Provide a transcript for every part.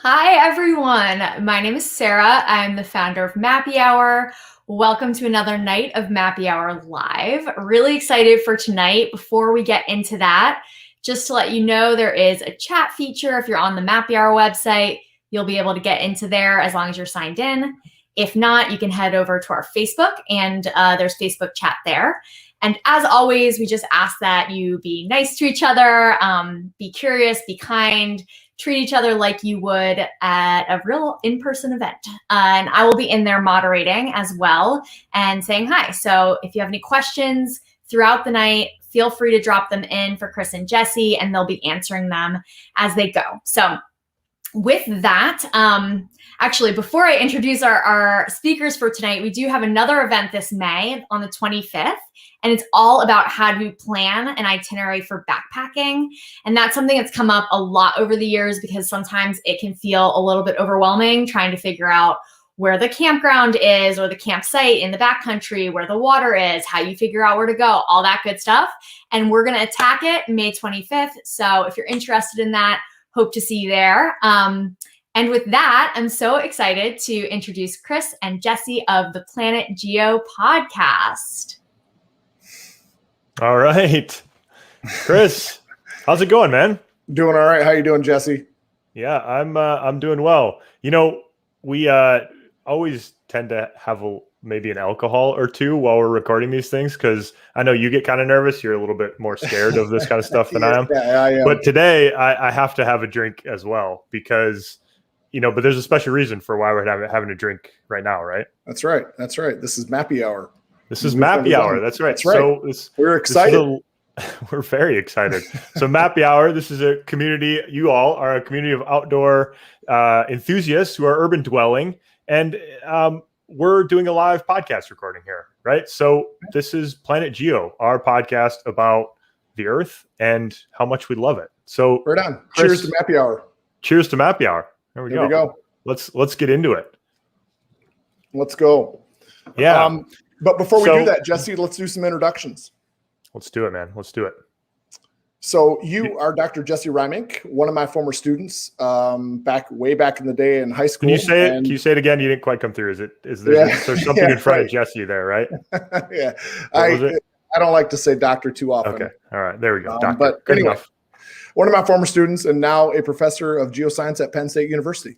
Hi, everyone. My name is Sarah. I'm the founder of Mappy Hour. Welcome to another night of Mappy Hour Live. Really excited for tonight. Before we get into that, just to let you know, there is a chat feature. If you're on the Mappy Hour website, you'll be able to get into there as long as you're signed in. If not, you can head over to our Facebook, and there's Facebook chat there. And as always, we just ask that you be nice to each other, be curious, be kind, treat each other like you would at a real in-person event. And I will be in there moderating as well and saying hi. So if you have any questions throughout the night, feel free to drop them in for Chris and Jesse, and they'll be answering them as they go. So with that, actually, before I introduce our speakers for tonight, we do have another event this May on the 25th, and it's all about how to plan an itinerary for backpacking. And that's something that's come up a lot over the years because sometimes it can feel a little bit overwhelming trying to figure out where the campground is or the campsite in the backcountry, where the water is, how you figure out where to go, all that good stuff. And we're going to attack it May 25th. So if you're interested in that, hope to see you there. And with that, I'm so excited to introduce Chris and Jesse of the PlanetGeo podcast. All right. Chris, how's it going, man? Doing all right. How you doing, Jesse? Yeah, I'm doing well. You know, we always tend to have maybe an alcohol or two while we're recording these things because I know you get kind of nervous. You're a little bit more scared of this kind of stuff than I am. Yeah, I am. But today I have to have a drink as well because, but there's a special reason for why we're having a drink right now, right? That's right. That's right. This is Mappy Hour. This is Mappy Hour. That's right. That's right. So we're excited. We're very excited. So Mappy Hour, this is a community. You all are a community of outdoor enthusiasts who are urban dwelling. And we're doing a live podcast recording here, right? So this is PlanetGeo, our podcast about the Earth and how much we love it. So right on. Chris, cheers to Mappy Hour. Cheers to Mappy Hour. There we go. Let's get into it. Let's go. Yeah. But before we do that, Jesse, let's do some introductions. Let's do it, man. Let's do it. So you are Dr. Jesse Reimink, one of my former students, way back in the day in high school. Can you say it? Can you say it again? You didn't quite come through. Is there something in front of Jesse there, right? Yeah. I don't like to say doctor too often. Okay. All right. There we go. Doctor. But good anyway, enough. One of my former students and now a professor of geoscience at Penn State University.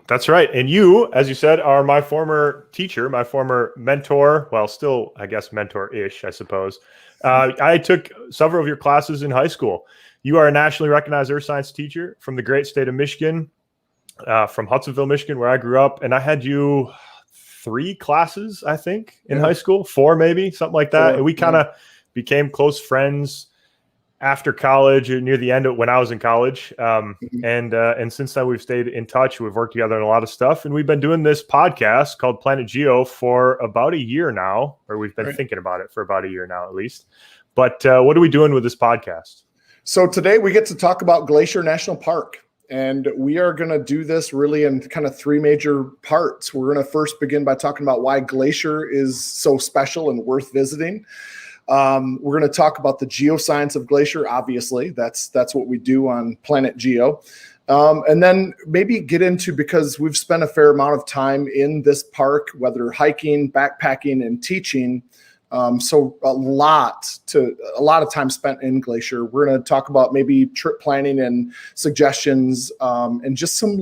That's right. And you, as you said, are my former teacher, my former mentor. Well, still, I guess, mentor-ish, I suppose. I took several of your classes in high school. You are a nationally recognized earth science teacher from the great state of Michigan, from Hudsonville, Michigan, where I grew up. And I had you 3 classes, I think, in high school, 4 maybe, something like that. And we kind of became close friends after college, or near the end of when I was in college. And since then we've stayed in touch. We've worked together on a lot of stuff, and we've been doing this podcast called PlanetGeo for about a year now, or we've been thinking about it for about a year now, at least. But what are we doing with this podcast? So today we get to talk about Glacier National Park, and we are going to do this really in kind of 3 major parts. We're going to first begin by talking about why Glacier is so special and worth visiting. We're going to talk about the geoscience of Glacier. Obviously, that's what we do on PlanetGeo. And then maybe get into, because we've spent a fair amount of time in this park, whether hiking, backpacking, and teaching. So a lot of time spent in Glacier. We're going to talk about maybe trip planning and suggestions, and just some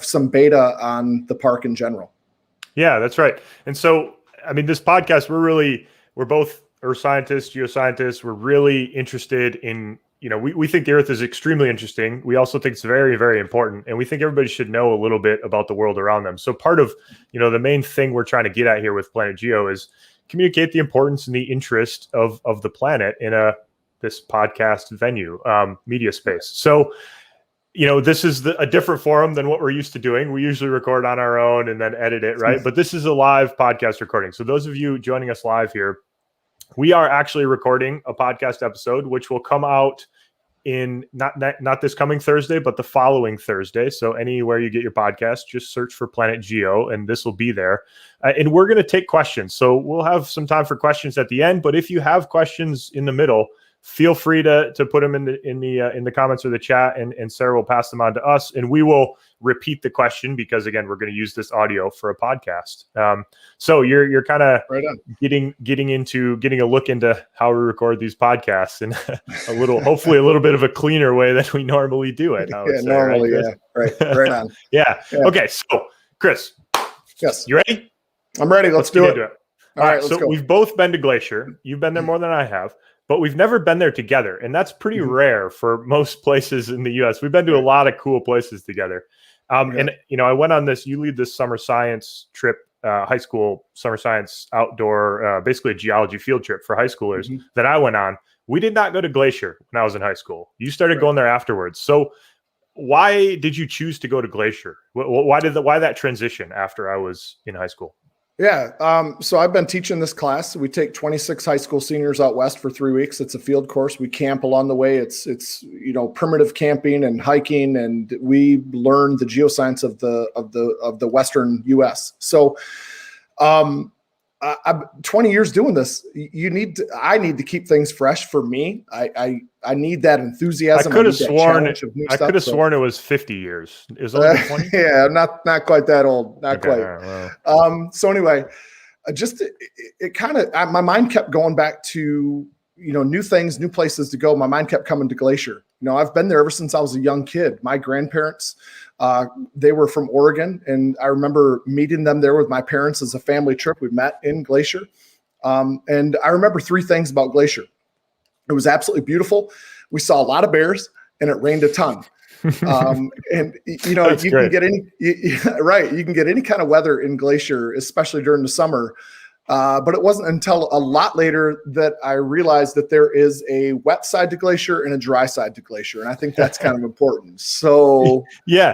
some beta on the park in general. Yeah, that's right. And so, I mean, this podcast, we're both earth scientists, geoscientists. We're really interested in, we think the Earth is extremely interesting. We also think it's very, very important. And we think everybody should know a little bit about the world around them. So part of, the main thing we're trying to get at here with PlanetGeo is communicate the importance and the interest of the planet in this podcast venue, media space. So, this is a different forum than what we're used to doing. We usually record on our own and then edit it, right? But this is a live podcast recording. So those of you joining us live here, we are actually recording a podcast episode, which will come out in not this coming Thursday, but the following Thursday. So anywhere you get your podcast, just search for PlanetGeo, and this will be there. And we're going to take questions. So we'll have some time for questions at the end. But if you have questions in the middle, feel free to put them in the comments or the chat, and Sarah will pass them on to us, and we will repeat the question because, again, we're going to use this audio for a podcast. So you're kind of getting a look into how we record these podcasts in hopefully a little bit of a cleaner way than we normally do it. Normally, right, right on. Yeah. Okay. So, Chris. Yes. You ready? I'm ready. Let's do it. All right. So we've both been to Glacier. You've been there more than I have, but we've never been there together. And that's pretty rare for most places in the US. We've been to a lot of cool places together. And, I went on you lead this summer science trip, high school summer science outdoor, basically a geology field trip for high schoolers that I went on. We did not go to Glacier when I was in high school. You started going there afterwards. So why did you choose to go to Glacier? Why that transition after I was in high school? Yeah. So I've been teaching this class. We take 26 high school seniors out west for 3 weeks. It's a field course. We camp along the way. It's primitive camping and hiking, and we learn the geoscience of the Western US. So, I'm 20 years doing this. I need to keep things fresh for me. I need that enthusiasm. I could have sworn it was 50 years. It was only 20. Yeah, not quite that old. Not quite. Wow. So anyway, it kind of, my mind kept going back to, new things, new places to go. My mind kept coming to Glacier. I've been there ever since I was a young kid. My grandparents, they were from Oregon, and I remember meeting them there with my parents as a family trip. We met in Glacier. And I remember 3 things about Glacier. It was absolutely beautiful. We saw a lot of bears, and it rained a ton. And you can get you can get any kind of weather in Glacier, especially during the summer. But it wasn't until a lot later that I realized that there is a wet side to Glacier and a dry side to Glacier. And I think that's kind of important. So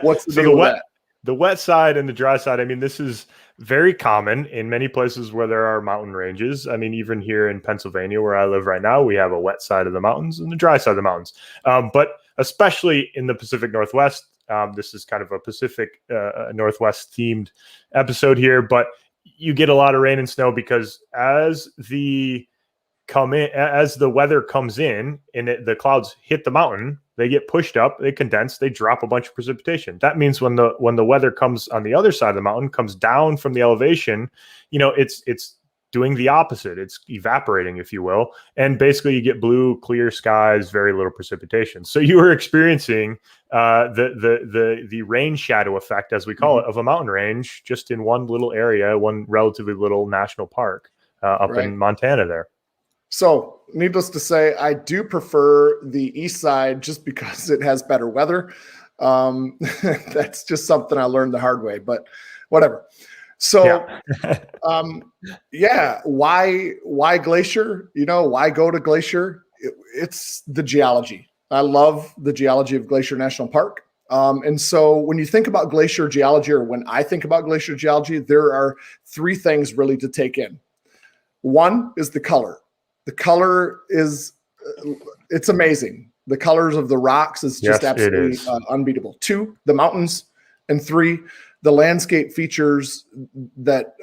what's the deal with that? The wet side and the dry side, I mean, this is very common in many places where there are mountain ranges. I mean, even here in Pennsylvania, where I live right now, we have a wet side of the mountains and the dry side of the mountains. But especially in the Pacific Northwest, this is kind of a Pacific Northwest themed episode here, but you get a lot of rain and snow because as the weather comes in and the clouds hit the mountain, they get pushed up, they condense, they drop a bunch of precipitation. That means when the weather comes on the other side of the mountain, comes down from the elevation, it's doing the opposite. It's evaporating, if you will. And basically you get blue, clear skies, very little precipitation. So you were experiencing the rain shadow effect, as we call it, of a mountain range just in one little area, one relatively little national park up in Montana there. So needless to say, I do prefer the east side just because it has better weather. That's just something I learned the hard way, but whatever. So, why Glacier? Why go to Glacier? It's the geology. I love the geology of Glacier National Park. And so when you think about glacier geology, or when I think about glacier geology, there are 3 things really to take in. One is the color. The color is, it's amazing. The colors of the rocks is just absolutely unbeatable. 2, the mountains. And 3, the landscape features that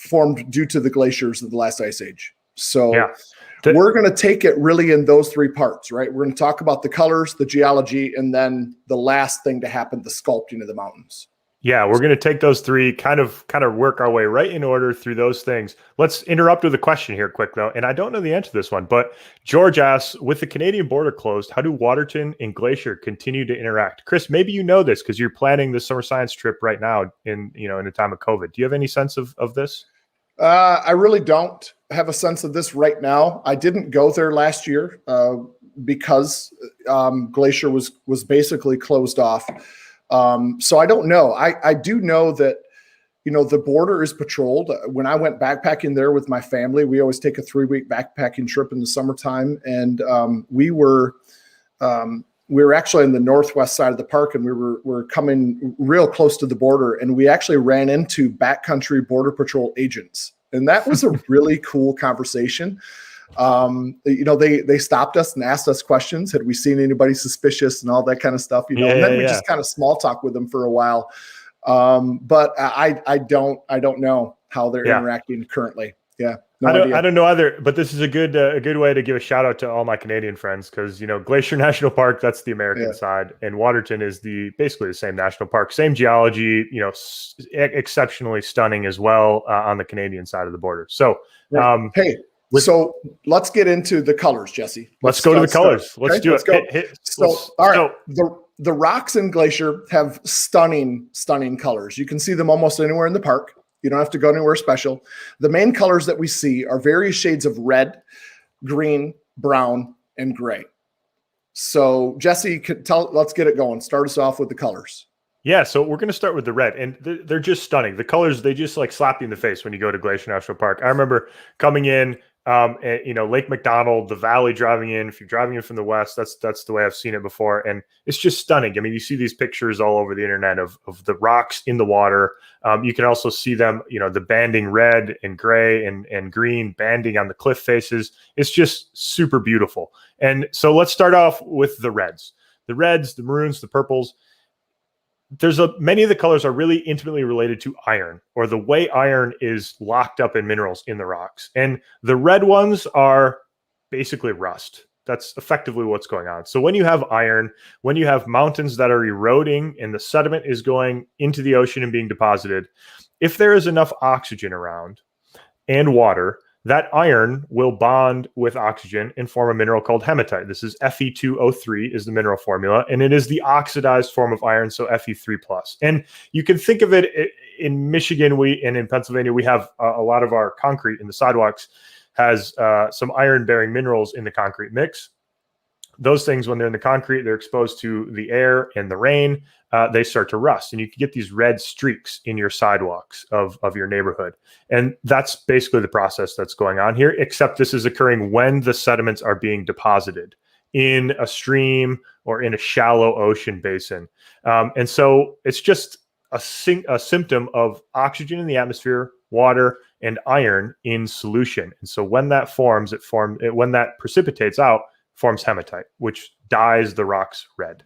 formed due to the glaciers of the last ice age. So we're going to take it really in those 3 parts, right? We're going to talk about the colors, the geology, and then the last thing to happen, the sculpting of the mountains. Yeah, we're going to take those 3, kind of work our way right in order through those things. Let's interrupt with a question here quick, though. And I don't know the answer to this one, but George asks, with the Canadian border closed, how do Waterton and Glacier continue to interact? Chris, maybe you know this because you're planning the summer science trip right now in a time of COVID. Do you have any sense of this? I really don't have a sense of this right now. I didn't go there last year because Glacier was basically closed off. So I don't know. I do know that, the border is patrolled. When I went backpacking there with my family, we always take a 3-week backpacking trip in the summertime. And we were actually in the northwest side of the park, and we were coming real close to the border, and we actually ran into backcountry border patrol agents. And that was a really cool conversation. They stopped us and asked us questions. Had we seen anybody suspicious and all that kind of stuff, and then we just kind of small talk with them for a while. But I don't know how they're interacting currently. Yeah. No idea. I don't know either, but this is a good way to give a shout out to all my Canadian friends, because Glacier National Park, that's the American side, and Waterton is basically the same national park, same geology, exceptionally stunning as well on the Canadian side of the border. So hey, so let's get into the colors, Jesse. Let's go to the colors. Let's do it. Let's go. The rocks in Glacier have stunning colors. You can see them almost anywhere in the park. You don't have to go anywhere special. The main colors that we see are various shades of red, green, brown, and gray. So Jesse, let's get it going. Start us off with the colors. Yeah, so we're going to start with the red, and they're just stunning. The colors, they just like slap you in the face when you go to Glacier National Park. I remember coming in, Lake McDonald, the valley, driving in. If you're driving in from the west, that's the way I've seen it before, and it's just stunning. I mean, you see these pictures all over the internet of the rocks in the water. You can also see them, the banding red and gray and green banding on the cliff faces. It's just super beautiful. And so let's start off with the reds, the maroons, the purples. Many of the colors are really intimately related to iron, or the way iron is locked up in minerals in the rocks. And the red ones are basically rust. That's effectively what's going on. So when you have iron, when you have mountains that are eroding and the sediment is going into the ocean and being deposited, if there is enough oxygen around and water, that iron will bond with oxygen and form a mineral called hematite. This is Fe2O3 is the mineral formula, and it is the oxidized form of iron, so Fe3+. And you can think of it in Michigan, and in Pennsylvania, we have a lot of our concrete in the sidewalks has some iron-bearing minerals in the concrete mix. Those things, when they're in the concrete, they're exposed to the air and the rain, they start to rust, and you can get these red streaks in your sidewalks of your neighborhood. And that's basically the process that's going on here, except this is occurring when the sediments are being deposited in a stream or in a shallow ocean basin. And so it's just a symptom of oxygen in the atmosphere, water, and iron in solution. And so when that forms, when that precipitates out, forms hematite, which dyes the rocks red.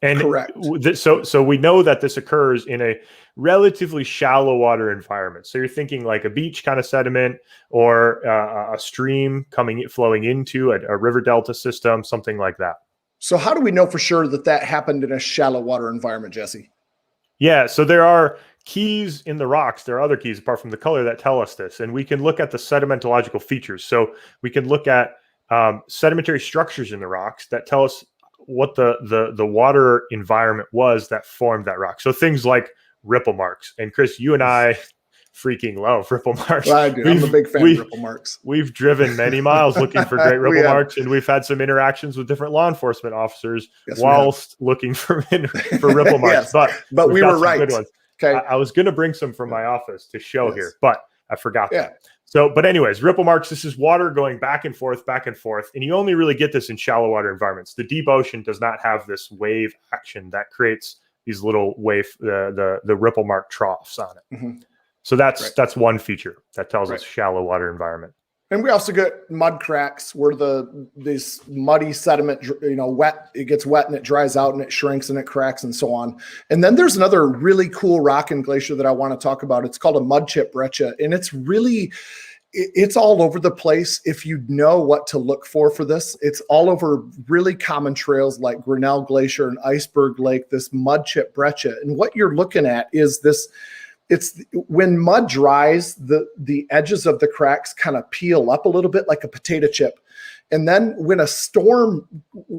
And correct. So we know that this occurs in a relatively shallow water environment. So you're thinking like a beach kind of sediment, or a stream flowing into a river delta system, something like that. So how do we know for sure that happened in a shallow water environment, Jesse? Yeah, so there are keys in the rocks. There are other keys apart from the color that tell us this, and we can look at the sedimentological features. So we can look at sedimentary structures in the rocks that tell us what the water environment was that formed that rock. So things like ripple marks. And Chris, you and I freaking love ripple marks. Well, I do. I'm a big fan of ripple marks. We've driven many miles looking for great ripple marks, and we've had some interactions with different law enforcement officers whilst looking for ripple marks. Yes, but we were right. Good ones. Okay. I was going to bring some from my office to show here, but I forgot that. Yeah. But anyways, ripple marks, this is water going back and forth, and you only really get this in shallow water environments. The deep ocean does not have this wave action that creates these little the ripple mark troughs on it. Mm-hmm. So that's one feature that tells us shallow water environment. And we also get mud cracks where this muddy sediment, wet, it gets wet and it dries out and it shrinks and it cracks and so on. And then there's another really cool rock in Glacier that I want to talk about. It's called a mud chip breccia, and it's all over the place. If you know what to look for this, it's all over really common trails like Grinnell Glacier and Iceberg Lake, this mud chip breccia. And what you're looking at is this. It's when mud dries, the edges of the cracks kind of peel up a little bit like a potato chip. And then when a storm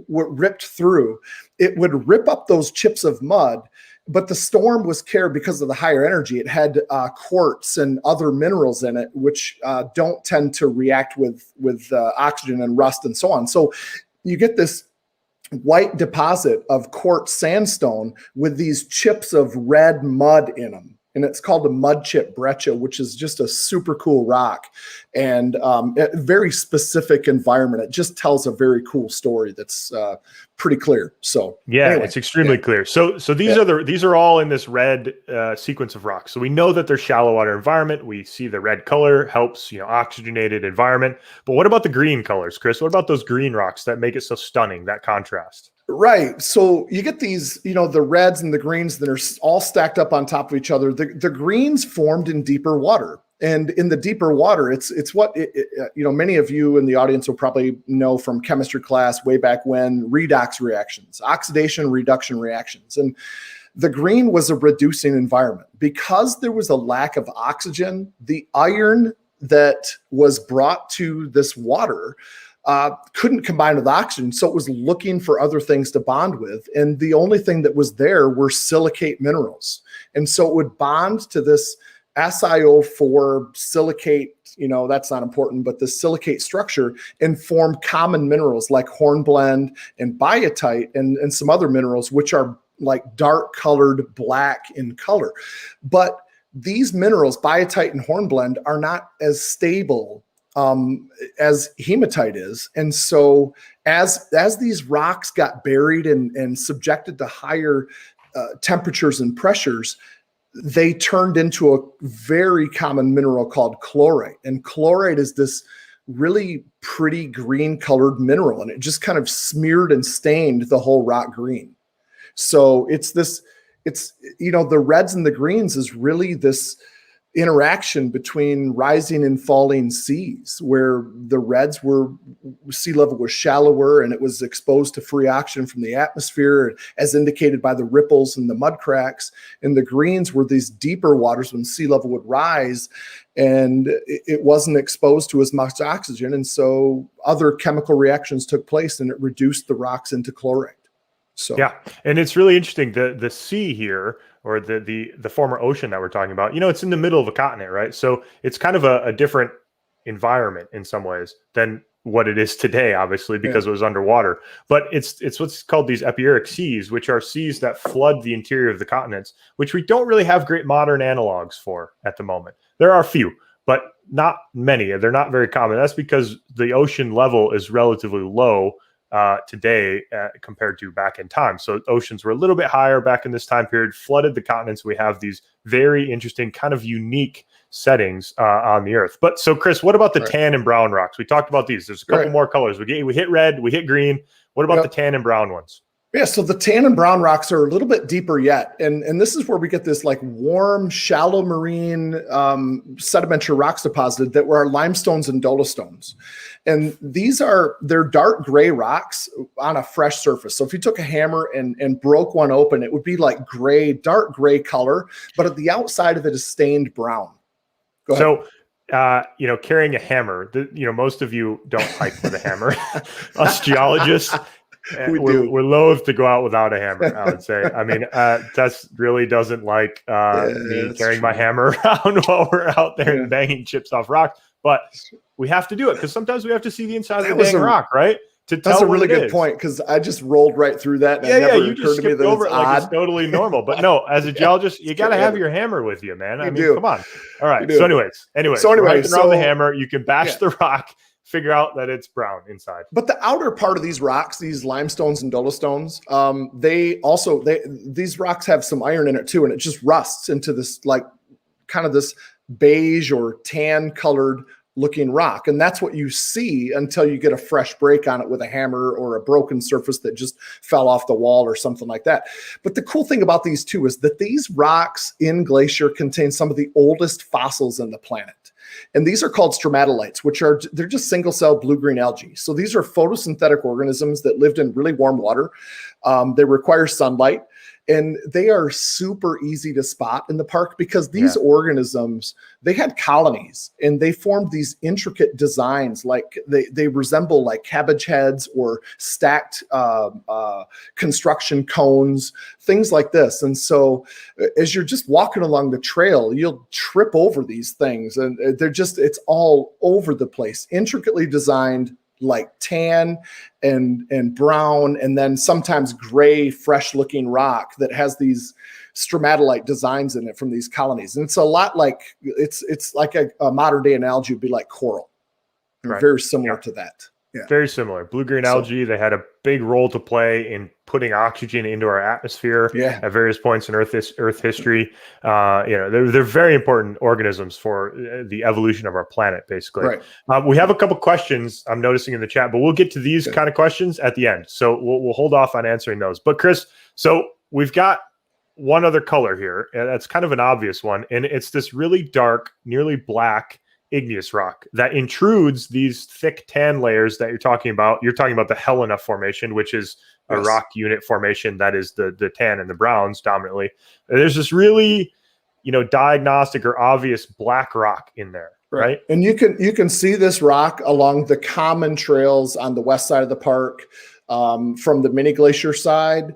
ripped through, it would rip up those chips of mud. But the storm was cared because of the higher energy. It had quartz and other minerals in it, which don't tend to react with oxygen and rust and so on. So you get this white deposit of quartz sandstone with these chips of red mud in them. And it's called a mud chip breccia, which is just a super cool rock and a very specific environment. It just tells a very cool story that's pretty clear. So anyway, it's extremely clear. So these are all in this red sequence of rocks. So we know that they're shallow water environment. We see the red color helps, oxygenated environment. But what about the green colors, Chris? What about those green rocks that make it so stunning, that contrast? Right. So you get these, the reds and the greens that are all stacked up on top of each other. The greens formed in deeper water. And in the deeper water, it's what many of you in the audience will probably know from chemistry class way back when, redox reactions, oxidation reduction reactions. And the green was a reducing environment. Because there was a lack of oxygen, the iron that was brought to this water couldn't combine with oxygen. So it was looking for other things to bond with. And the only thing that was there were silicate minerals. And so it would bond to this SiO4 silicate, that's not important, but the silicate structure, and form common minerals like hornblende and biotite and some other minerals, which are like dark colored black in color. But these minerals, biotite and hornblende, are not as stable as hematite is. And so as these rocks got buried and subjected to higher temperatures and pressures, they turned into a very common mineral called chlorite. And chlorite is this really pretty green colored mineral, and it just kind of smeared and stained the whole rock green. So the reds and the greens is really this interaction between rising and falling seas, where the reds sea level was shallower and it was exposed to free oxygen from the atmosphere, as indicated by the ripples and the mud cracks. And the greens were these deeper waters when sea level would rise and it wasn't exposed to as much oxygen. And so other chemical reactions took place and it reduced the rocks into chlorite. So yeah, and it's really interesting. The sea here, or the former ocean that we're talking about, it's in the middle of a continent, right? So it's kind of a different environment in some ways than what it is today, obviously, because it was underwater. But it's what's called these Epiric Seas, which are seas that flood the interior of the continents, which we don't really have great modern analogs for at the moment. There are a few, but not many. They're not very common. That's because the ocean level is relatively low today compared to back in time. So oceans were a little bit higher back in this time period, flooded the continents. We have these very interesting, kind of unique settings on the Earth. But so, Chris, what about the tan and brown rocks? We talked about these. There's a couple more colors. We hit red, we hit green. What about the tan and brown ones? Yeah, so the tan and brown rocks are a little bit deeper yet. And this is where we get this like warm, shallow marine sedimentary rocks deposited that were our limestones and dolostones. And they're dark gray rocks on a fresh surface. So if you took a hammer and broke one open, it would be like dark gray color, but at the outside of it is stained brown. Go ahead. So, carrying a hammer, most of you don't hike with a hammer. Us geologists, we're loath to go out without a hammer, I would say. I mean, Tess really doesn't like me carrying my hammer around while we're out there and banging chips off rocks. But we have to do it because sometimes we have to see the inside of the dang rock, right? That's a really good point, because I just rolled right through that. And you just skipped over it like it's totally normal. But no, as a geologist, you got to have your hammer with you, man. I mean, come on. All right. So anyways, around the hammer, you can bash the rock, figure out that it's brown inside. But the outer part of these rocks, these limestones and dolostones, these rocks have some iron in it too, and it just rusts into this like kind of this beige or tan colored looking rock. And that's what you see until you get a fresh break on it with a hammer or a broken surface that just fell off the wall or something like that. But the cool thing about these two is that these rocks in Glacier contain some of the oldest fossils in the planet. And these are called stromatolites, they're just single cell blue-green algae. So these are photosynthetic organisms that lived in really warm water. They require sunlight. And they are super easy to spot in the park because these organisms, they had colonies and they formed these intricate designs, like they resemble like cabbage heads or stacked construction cones, things like this. And so as you're just walking along the trail, you'll trip over these things, and it's all over the place, intricately designed, like tan and brown, and then sometimes gray, fresh looking rock that has these stromatolite designs in it from these colonies. And it's a lot like, it's like a modern day analogy would be like coral. Very similar to that. Yeah. Very similar. Blue-green algae, they had a big role to play in putting oxygen into our atmosphere at various points in Earth history. They're very important organisms for the evolution of our planet, basically. Right. We have a couple questions I'm noticing in the chat, but we'll get to these kind of questions at the end. So we'll hold off on answering those. But Chris, so we've got one other color here, and that's kind of an obvious one, and it's this really dark, nearly black igneous rock that intrudes these thick tan layers that you're talking about. You're talking about the Helena Formation, which is a rock unit formation that is the tan and the browns dominantly. And there's this really, diagnostic or obvious black rock in there, right? And you can see this rock along the common trails on the west side of the park, from the mini glacier side,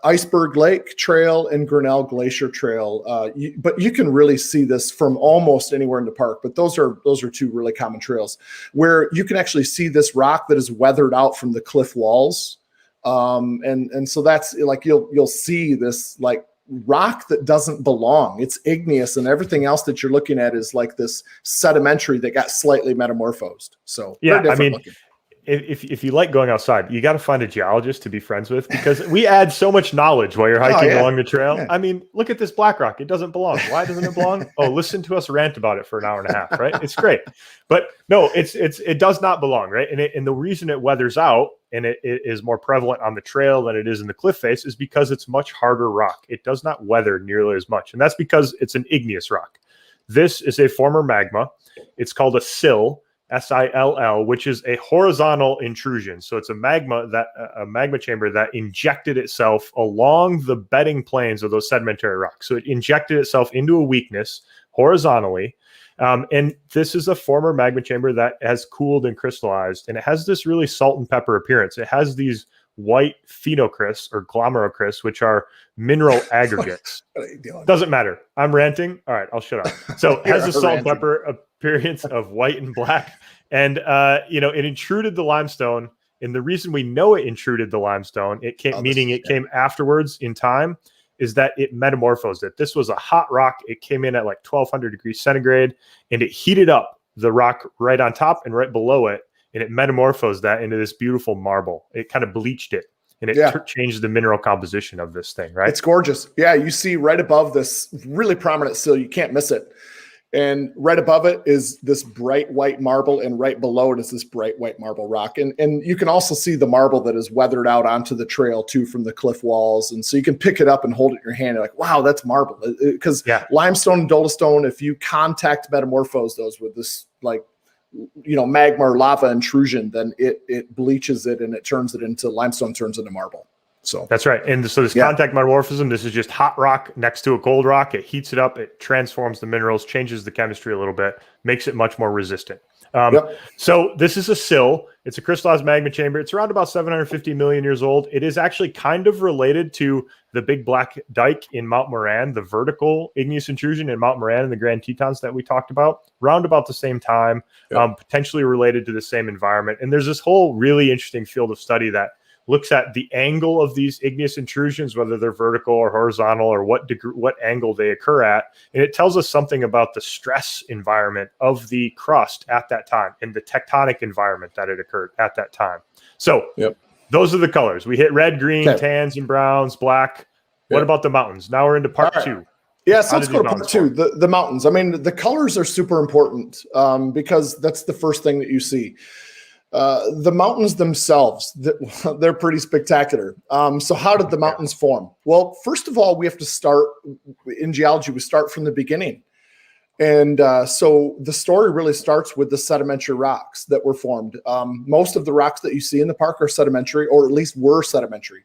Iceberg Lake Trail and Grinnell Glacier Trail. But you can really see this from almost anywhere in the park. But those are two really common trails where you can actually see this rock that is weathered out from the cliff walls. And so that's like you'll see this like rock that doesn't belong. It's igneous, and everything else that you're looking at is like this sedimentary that got slightly metamorphosed. So yeah, I mean, if you like going outside, you got to find a geologist to be friends with, because we add so much knowledge while you're hiking along the trail. Yeah. I mean, look at this black rock. It doesn't belong. Why doesn't it belong? Oh, listen to us rant about it for an hour and a half, right? It's great. But no, it does not belong, right? And the reason it weathers out and it is more prevalent on the trail than it is in the cliff face is because it's much harder rock. It does not weather nearly as much. And that's because it's an igneous rock. This is a former magma. It's called a sill. SILL, which is a horizontal intrusion. So it's a magma chamber that injected itself along the bedding planes of those sedimentary rocks. So it injected itself into a weakness horizontally. And this is a former magma chamber that has cooled and crystallized, and it has this really salt and pepper appearance. It has these white phenocrysts or glomerocrysts, which are mineral aggregates. Doesn't matter. I'm ranting. All right, I'll shut up. So it has a salt and pepper appearance of white and black. And, it intruded the limestone. And the reason we know it intruded the limestone, it came afterwards in time, is that it metamorphosed it. This was a hot rock. It came in at like 1200 degrees centigrade, and it heated up the rock right on top and right below it. And it metamorphosed that into this beautiful marble. It kind of bleached it, and it changed the mineral composition of this thing, right? It's gorgeous. Yeah, you see right above this really prominent sill, you can't miss it. And right above it is this bright white marble, and right below it is this bright white marble rock. And you can also see the marble that is weathered out onto the trail too from the cliff walls. And so you can pick it up and hold it in your hand. You're like, wow, that's marble. Because limestone and dolostone, if you metamorphose those with this like, magma or lava intrusion, then it bleaches it and it turns it into limestone, turns into marble. So that's right. And so this contact metamorphism, this is just hot rock next to a cold rock. It heats it up, it transforms the minerals, changes the chemistry a little bit, makes it much more resistant. So this is a sill. It's a crystallized magma chamber. It's around about 750 million years old. It is actually kind of related to the Big Black Dike in Mount Moran, the vertical igneous intrusion in Mount Moran and the Grand Tetons that we talked about, around about the same time, potentially related to the same environment. And there's this whole really interesting field of study that looks at the angle of these igneous intrusions, whether they're vertical or horizontal, or what angle they occur at. And it tells us something about the stress environment of the crust at that time and the tectonic environment that it occurred at that time. So those are the colors. We hit red, green, tans and browns, black. What about the mountains? Now we're into part two. Yeah, so let's go to part two, the mountains. I mean, the colors are super important because that's the first thing that you see. The mountains themselves, they're pretty spectacular. So how did the mountains form? Well, first of all, we have to start in geology. We start from the beginning. And so the story really starts with the sedimentary rocks that were formed. Most of the rocks that you see in the park are sedimentary, or at least were sedimentary.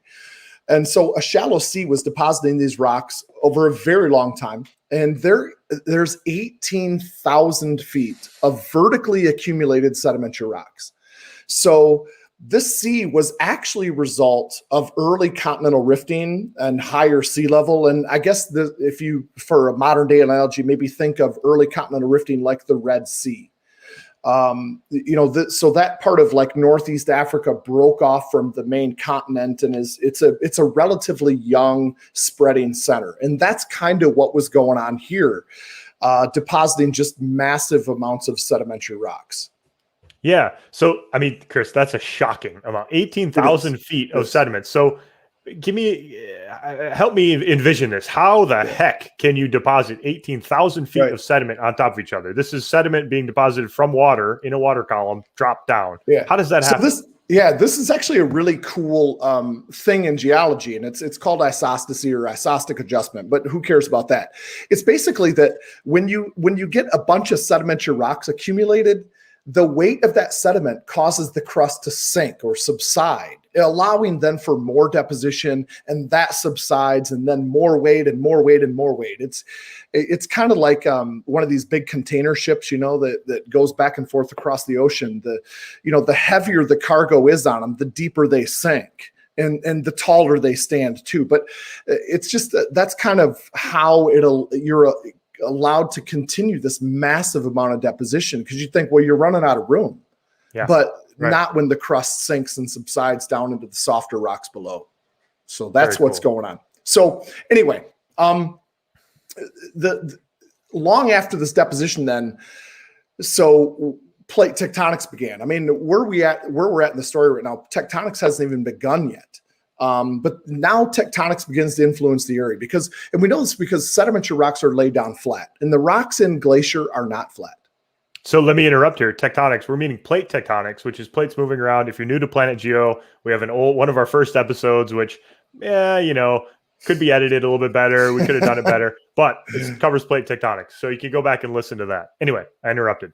And so a shallow sea was depositing these rocks over a very long time. And there's 18,000 feet of vertically accumulated sedimentary rocks. So this sea was actually a result of early continental rifting and higher sea level. And I guess if you, for a modern day analogy, maybe think of early continental rifting like the Red Sea. So that part of like Northeast Africa broke off from the main continent, and it's a relatively young spreading center. And that's kind of what was going on here, depositing just massive amounts of sedimentary rocks. Yeah. So, I mean, Chris, that's a shocking amount. 18,000 feet of sediment. So help me envision this. How the heck can you deposit 18,000 feet of sediment on top of each other? This is sediment being deposited from water in a water column, dropped down. Yeah. How does that happen? Yeah, this is actually a really cool thing in geology, and it's called isostasy or isostic adjustment. But who cares about that? It's basically that when you get a bunch of sedimentary rocks accumulated, the weight of that sediment causes the crust to sink or subside, allowing then for more deposition, and that subsides, and then more weight and more weight and more weight. It's kind of like one of these big container ships, that goes back and forth across the ocean. The heavier the cargo is on them, the deeper they sink. And the taller they stand too. But it's just that's kind of how you're allowed to continue this massive amount of deposition, because you think, well, you're running out of room, but not when the crust sinks and subsides down into the softer rocks below. So that's what's going on. So anyway, the long after this deposition, then, so plate tectonics began. I mean, where we're at in the story right now, tectonics hasn't even begun yet. But now tectonics begins to influence the area and we know this because sedimentary rocks are laid down flat, and the rocks in Glacier are not flat. So let me interrupt here. Tectonics, we're meaning plate tectonics, which is plates moving around. If you're new to PlanetGeo, we have one of our first episodes, which, could be edited a little bit better. We could have done it better, but it covers plate tectonics. So you can go back and listen to that. Anyway, I interrupted.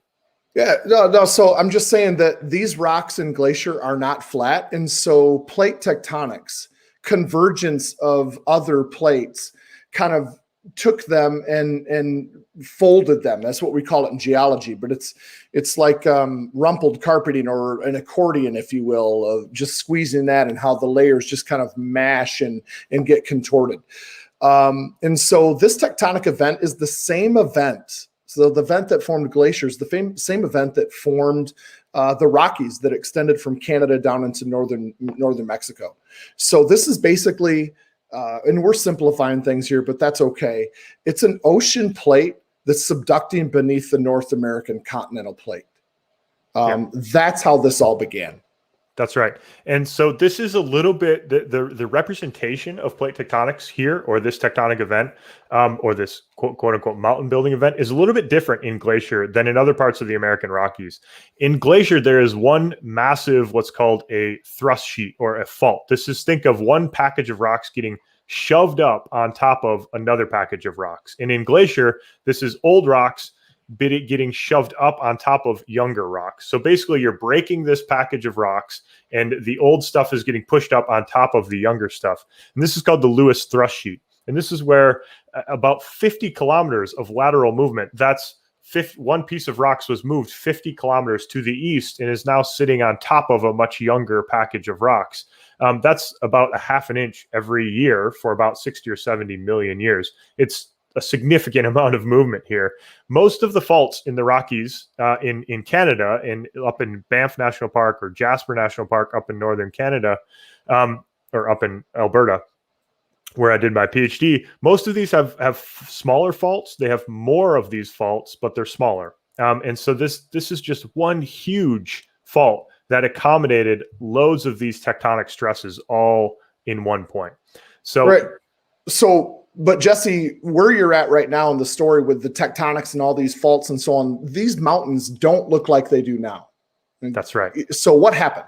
Yeah, no. So I'm just saying that these rocks in Glacier are not flat. And so plate tectonics, convergence of other plates, kind of took them and folded them. That's what we call it in geology. But it's like rumpled carpeting or an accordion, if you will, of just squeezing that, and how the layers just kind of mash and get contorted. And so this tectonic event is the same event. So the event that formed glaciers, the same event that formed the Rockies that extended from Canada down into northern Mexico. So this is basically, and we're simplifying things here, but that's okay. It's an ocean plate that's subducting beneath the North American continental plate. That's how this all began. That's right. And so this is a little bit the representation of plate tectonics here, or this tectonic event, or this quote unquote mountain building event, is a little bit different in Glacier than in other parts of the American Rockies. In Glacier, there is one massive, what's called a thrust sheet or a fault. Think of one package of rocks getting shoved up on top of another package of rocks. And in Glacier, this is old rocks getting shoved up on top of younger rocks. So basically you're breaking this package of rocks, and the old stuff is getting pushed up on top of the younger stuff. And this is called the Lewis thrust sheet. And this is where about 50 kilometers of lateral movement, one piece of rocks was moved 50 kilometers to the east and is now sitting on top of a much younger package of rocks. That's about a half an inch every year for about 60 or 70 million years. It's a significant amount of movement here. Most of the faults in the Rockies in Canada, and up in Banff National Park or Jasper National Park up in northern Canada, or up in Alberta, where I did my PhD, most of these have smaller faults. They have more of these faults, but they're smaller. And so this is just one huge fault that accommodated loads of these tectonic stresses all in one point. So, right. But Jesse, where you're at right now in the story with the tectonics and all these faults and so on, these mountains don't look like they do now. That's right. So what happened?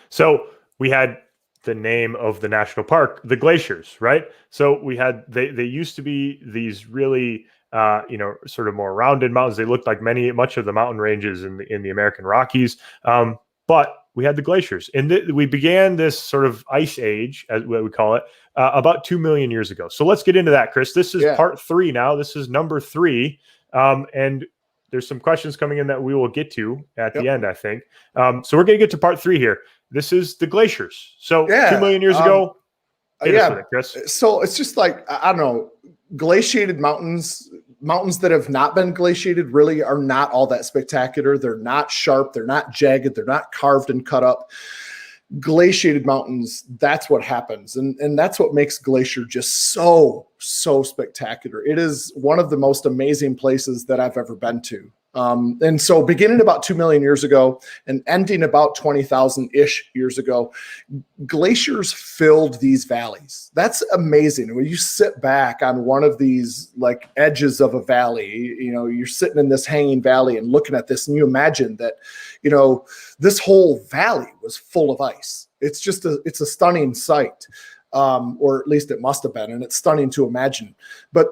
So we had the name of the national park, the Glaciers, right? So we had, they used to be these really, sort of more rounded mountains. They looked like much of the mountain ranges in the American Rockies. But we had the glaciers, and we began this sort of ice age, as what we call it, about 2 million years ago. So let's get into that, Chris. This is part 3 now. This is number 3. And there's some questions coming in that we will get to at the end, I think. So we're going to get to part 3 here. This is the glaciers. So 2 million years ago, hit us with it, Chris. So it's just like, I don't know, glaciated mountains that have not been glaciated really are not all that spectacular. They're not sharp. They're not jagged. They're not carved and cut up. Glaciated mountains, that's what happens. And that's what makes Glacier just so spectacular. It is one of the most amazing places that I've ever been to. And so beginning about 2 million years ago and ending about 20,000-ish years ago, glaciers filled these valleys. That's amazing. When you sit back on one of these like edges of a valley, you know, you're sitting in this hanging valley and looking at this, and you imagine that, you know, this whole valley was full of ice. It's a stunning sight, or at least it must have been, and it's stunning to imagine. But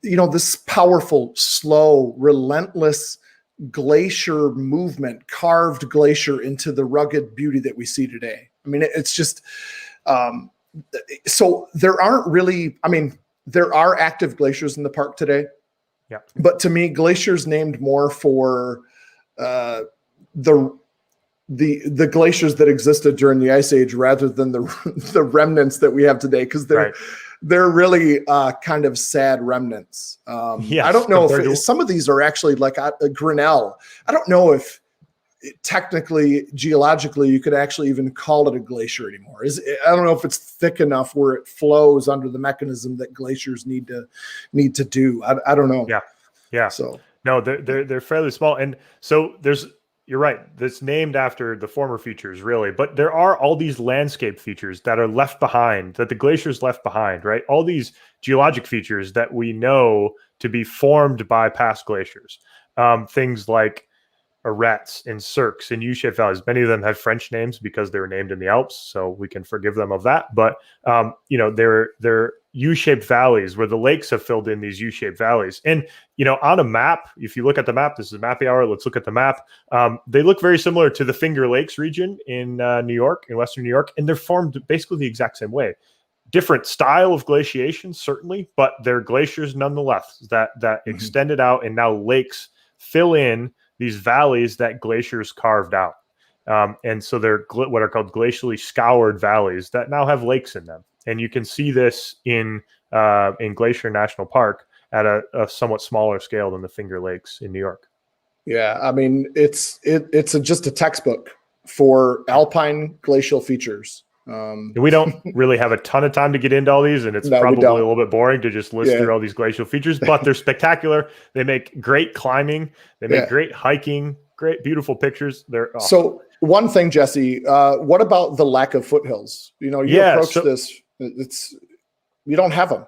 you know, this powerful, slow, relentless glacier movement carved glacier into the rugged beauty that we see today. I mean, it's just, so there aren't really, I mean, there are active glaciers in the park today. Yeah. But to me, glaciers named more for the glaciers that existed during the Ice Age rather than the remnants that we have today, because they're really kind of sad remnants. Yes, I don't know if some of these are actually like a Grinnell. I don't know if technically, geologically, you could actually even call it a glacier anymore. I don't know if it's thick enough where it flows under the mechanism that glaciers need to do. I don't know. Yeah. So no, they're fairly small, and so you're right. That's named after the former features, really. But there are all these landscape features that are left behind, that the glaciers left behind, right? All these geologic features that we know to be formed by past glaciers. Things like arêtes and cirques and U-shaped valleys. Many of them have French names because they were named in the Alps, so we can forgive them of that. But you know, they're U-shaped valleys where the lakes have filled in these U-shaped valleys. And you know, on a map, if you look at the map, this is Mappy Hour. Let's look at the map. They look very similar to the Finger Lakes region in New York, in Western New York, and they're formed basically the exact same way. Different style of glaciation, certainly, but they're glaciers nonetheless that extended out, and now lakes fill in these valleys that glaciers carved out. And so they're what are called glacially scoured valleys that now have lakes in them. And you can see this in Glacier National Park at a somewhat smaller scale than the Finger Lakes in New York. Yeah, I mean, it's just a textbook for alpine glacial features. We don't really have a ton of time to get into all these, and it's probably a little bit boring to just list through all these glacial features, but they're spectacular. They make great climbing. They make great hiking, great, beautiful pictures. They're awesome. So one thing, Jesse, what about the lack of foothills? You know, you approach this, you don't have them.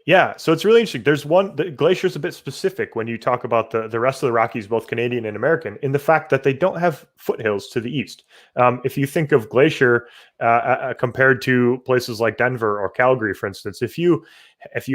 Yeah, so it's really interesting. The glacier's a bit specific when you talk about the rest of the Rockies, both Canadian and American, in the fact that they don't have foothills to the east. If you think of Glacier compared to places like Denver or Calgary, for instance, if you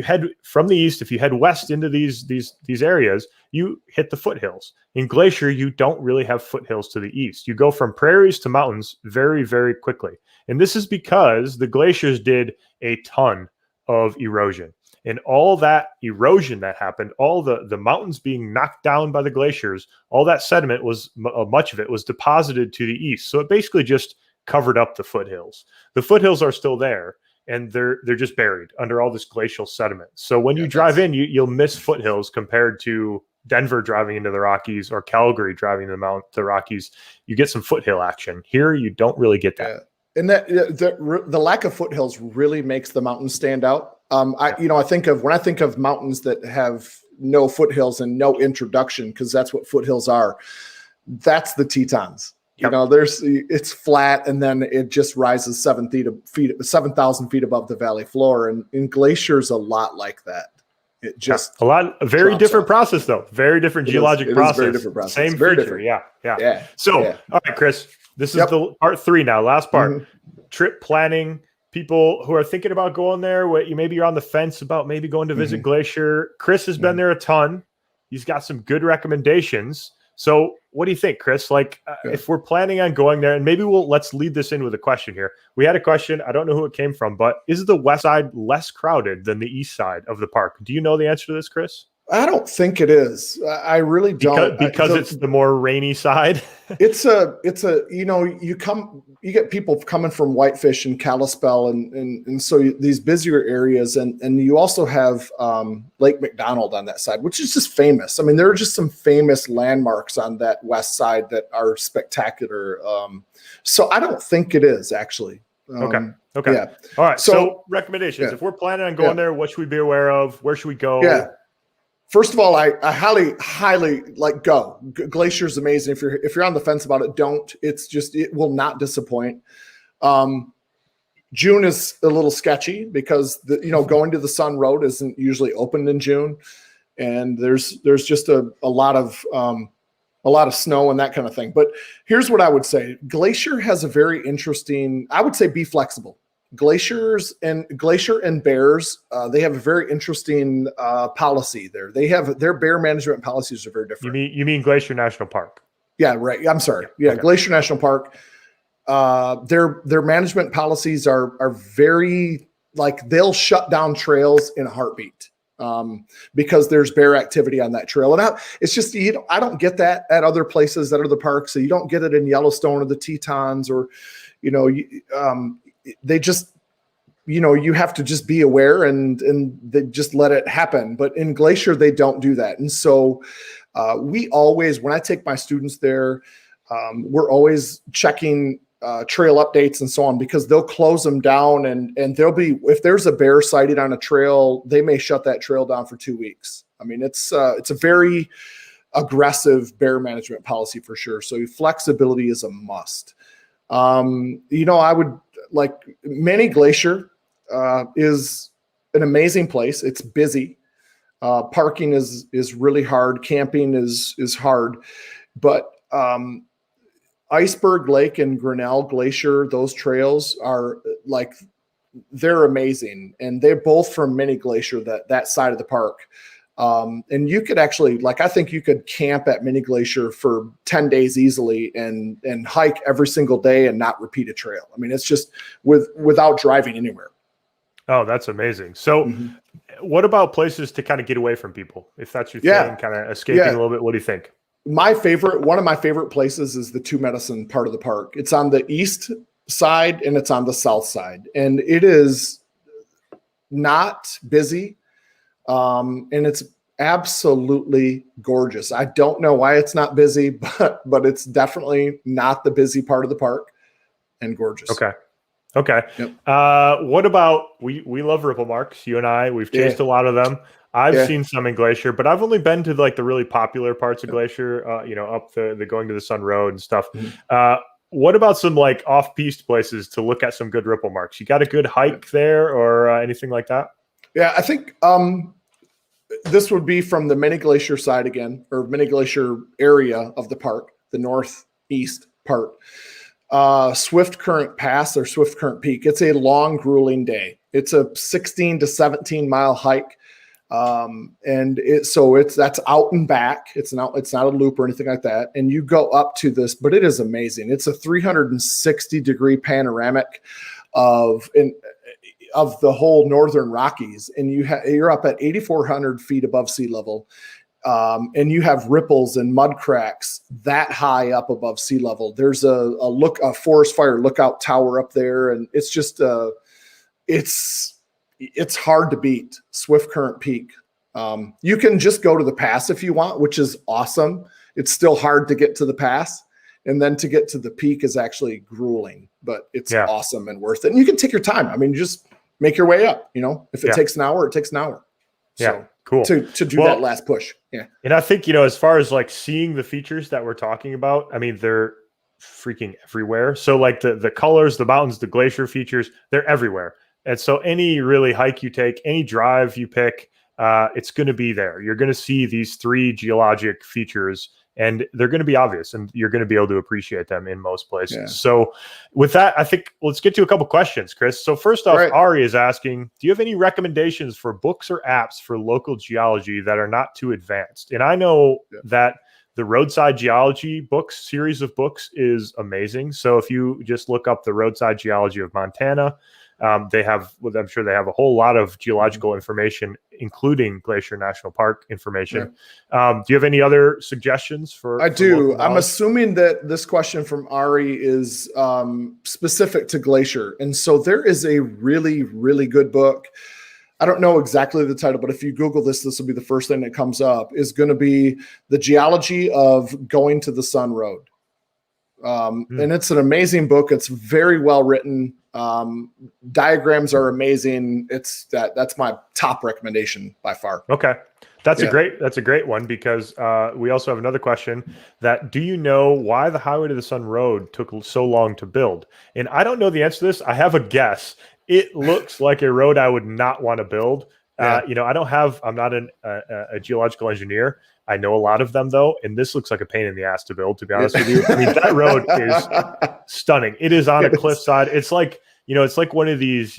head from the east, if you head west into these areas, you hit the foothills. In Glacier, you don't really have foothills to the east. You go from prairies to mountains very, very quickly. And this is because the glaciers did a ton of erosion. And all that erosion that happened, all the mountains being knocked down by the glaciers, all that sediment much of it was deposited to the east. So it basically just covered up the foothills. The foothills are still there, and they're just buried under all this glacial sediment. So when you drive in, you'll miss foothills compared to Denver driving into the Rockies or Calgary driving the Rockies. You get some foothill action. Here, you don't really get that. Yeah. And that the lack of foothills really makes the mountains stand out. When I think of mountains that have no foothills and no introduction, because that's what foothills are. That's the Tetons. Yep. You know, it's flat, and then it just rises 7,000 feet above the valley floor. And in Glacier's a lot like that. It just very different process though. Very different geologic process. Very different process. Same very feature. Different. Yeah. So, all right, Chris, this is the part 3 now. Last part. Trip planning. People who are thinking about going there, maybe you're on the fence about maybe going to visit Glacier. Chris has been there a ton. He's got some good recommendations. So what do you think, Chris? If we're planning on going there, and maybe let's lead this in with a question here. We had a question. I don't know who it came from, but is the west side less crowded than the east side of the park? Do you know the answer to this, Chris? I don't think it is. I really don't. Because it's the more rainy side. You get people coming from Whitefish and Kalispell and so these busier areas, and you also have Lake McDonald on that side, which is just famous. I mean, there are just some famous landmarks on that west side that are spectacular. So I don't think it is actually. Okay. Yeah. All right. So recommendations. If we're planning on going there, what should we be aware of? Where should we go? Yeah. First of all, I highly like go. Glacier's amazing. If you're on the fence about it, don't. It will not disappoint. June is a little sketchy because going to the Sun Road isn't usually opened in June, and there's just a lot of snow and that kind of thing. But here's what I would say: Glacier has a very interesting. I would say be flexible. Glacier and bears, they have a very interesting policy there. Their bear management policies are very different. You mean Glacier National Park? Yeah, right. I'm sorry. Yeah, okay. Glacier National Park. Their management policies are very they'll shut down trails in a heartbeat because there's bear activity on that trail. And it's just I don't get that at other places that are the parks. So you don't get it in Yellowstone or the Tetons or they just, you have to just be aware and they just let it happen. But in Glacier, they don't do that. And so we always, when I take my students there, we're always checking trail updates and so on, because they'll close them down and if there's a bear sighted on a trail, they may shut that trail down for 2 weeks. I mean, it's a very aggressive bear management policy for sure. So flexibility is a must. I would Many Glacier is an amazing place. It's busy. Parking is really hard. Camping is hard, but Iceberg Lake and Grinnell Glacier, those trails are they're amazing, and they're both from Mini Glacier, that side of the park. And you could actually, I think you could camp at Mini Glacier for 10 days easily and hike every single day and not repeat a trail. I mean, it's just without driving anywhere. Oh, that's amazing. So what about places to kind of get away from people? If that's your thing, kind of escaping a little bit, what do you think? One of my favorite places is the Two Medicine part of the park. It's on the east side and it's on the south side, and it is not busy. And it's absolutely gorgeous. I don't know why it's not busy, but it's definitely not the busy part of the park, and gorgeous. Okay. Yep. What about, we love ripple marks. You and I, we've chased a lot of them. I've seen some in Glacier, but I've only been to the really popular parts of Glacier, up the going to the Sun Road and stuff. What about some off-piste places to look at some good ripple marks? You got a good hike there or anything like that? Yeah, I think this would be from the Mini Glacier side again, or Mini Glacier area of the park, the northeast part. Swift Current Pass or Swift Current Peak. It's a long, grueling day. It's a 16 to 17 mile hike. And that's out and back. It's not a loop or anything like that. And you go up to this, but it is amazing. It's a 360-degree panoramic of the whole Northern Rockies. And you're up at 8,400 feet above sea level. And you have ripples and mud cracks that high up above sea level. There's a forest fire lookout tower up there. And it's just, it's hard to beat Swift Current Peak. You can just go to the pass if you want, which is awesome. It's still hard to get to the pass. And then to get to the peak is actually grueling, but it's awesome and worth it. And you can take your time. I mean, just make your way up, if it takes an hour, it takes an hour. So cool. To do that last push. Yeah. And I think, as far as seeing the features that we're talking about, I mean, they're freaking everywhere. So the colors, the mountains, the glacier features, they're everywhere. And so any really hike you take, any drive you pick, it's going to be there. You're going to see these three geologic features, and they're going to be obvious, and you're going to be able to appreciate them in most places. Yeah. So with that, I think let's get to a couple questions, Chris. So first off, Ari is asking, do you have any recommendations for books or apps for local geology that are not too advanced? And I know that the Roadside Geology series of books is amazing. So if you just look up the Roadside Geology of Montana, I'm sure they have a whole lot of geological information, including Glacier National Park information. Do you have any other suggestions for? I do. I'm assuming that this question from Ari is specific to Glacier. And so there is a really, really good book. I don't know exactly the title, but if you Google this will be the first thing that comes up, is going to be The Geology of Going to the Sun Road. And it's an amazing book. It's very well written. Diagrams are amazing. That's my top recommendation by far. Okay. That's a great one, because we also have another question that, do you know why the Highway to the Sun Road took so long to build? And I don't know the answer to this. I have a guess. It looks like a road I would not want to build. I'm not a geological engineer. I know a lot of them though, and this looks like a pain in the ass to build, to be honest with you. I mean, that road is stunning. It is on a cliffside. It's like, it's like one of these,